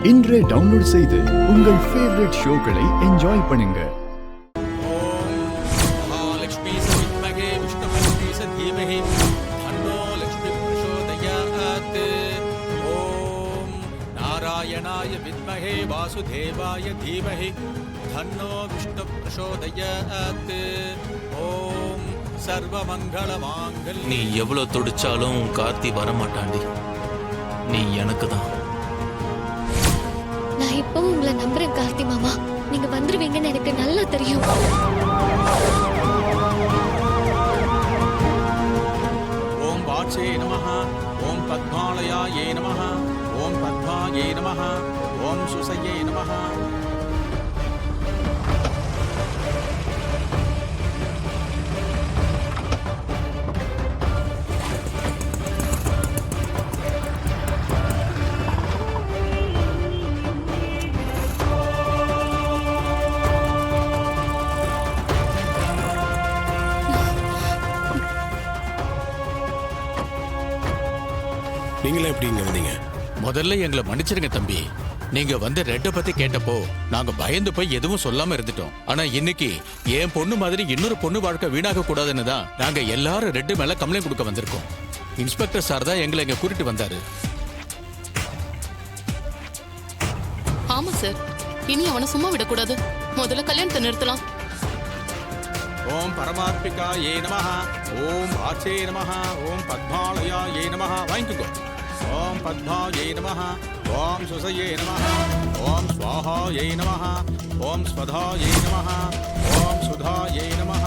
இன்றே டவுன்லோட் செய்து உங்கள் ஃபேவரட் ஷோக்களை என்ஜாய் பண்ணுங்க. நாராயணாய வித்மஹே வாசுதேவாய தீமஹி தன்னோ விஷ்ணு பிரசோதயாத். ஓம் சர்வமங்கள மாங்கல்யே. நீ எவ்வளவு துடிச்சாலும் கார்த்தி வரமாட்டாண்டி. நீ எனக்கு தான். நான் இப்போ உங்களை நம்புறேன் கார்த்தி மாமா. நீங்க வந்துருவீங்கன்னு எனக்கு நல்லா தெரியும். ஓம் வாச்சே நமஹ. ஓம் பத்மாலயாயே நமஹ. ஓம் பத்மாயே நமஹ. ஓம் சுசயே நமஹ. நீங்களே எப்படி இங்க வந்தீங்க? முதல்ல எங்களை மன்னிச்சிருங்க தம்பி. நீங்க வந்து ரெட்ட பத்தி கேட்டப்போ நாங்க பயந்து போய் எதுவும் சொல்லாம இருந்துட்டோம். ஆனா இன்னைக்கு என் பொண்ணு மாதிரி இன்னொரு பொண்ணு வாழ்க்கை வீணாக கூடாதுன்னு தான் நாங்க எல்லாரும் ரெட்டு மேல கம்ப்ளைண்ட் கொடுக்க வந்திருக்கோம். இன்ஸ்பெக்டர் சார் தான் எங்களை இங்க கூட்டிட்டு வந்தாரு. ஆமா சார், இனி அவனை சும்மா விடக்கூடாது. முதல்ல கல்யாணத்தை நிறுத்தலாம். ஓம் பரமாத்மிகாயே நமஹ. ஓம் ஆச்சே நமஹ. ஓம் பத்மாலயாயே நமஹ. வாங்கிக்கோ. ஓம் பத்மாயை நமஹ. ஓம் சுசயே நமஹ. ஓம் ஸ்வாஹாயை நமஹ. ஓம் ஸ்வதாயை நமஹ. ஓம் சுதாயை நமஹ.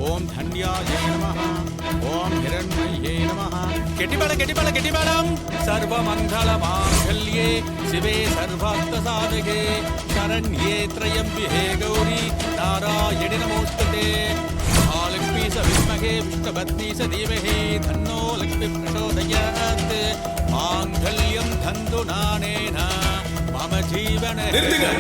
ஓம் தன்யாயை நமஹ. ஓம் ஹிரண்மயே நமஹ. கெட்டிமேளம் சர்வமங்கள மாங்கல்யே சிவே சர்வார்த்த சாதகே சரண்யே த்ரயம்பிஹே கௌரி நாராயணி நமோஸ்துதே. மகாலக்ஷ்மி ச வித்மஹே விஷ்ணுபத்னி ச தீமஹி தன்னோ லக்ஷ்மி பிரசோதயாத். மாங்கல்யம் தந்து நானேன மம ஜீவன. நிறுத்துங்க.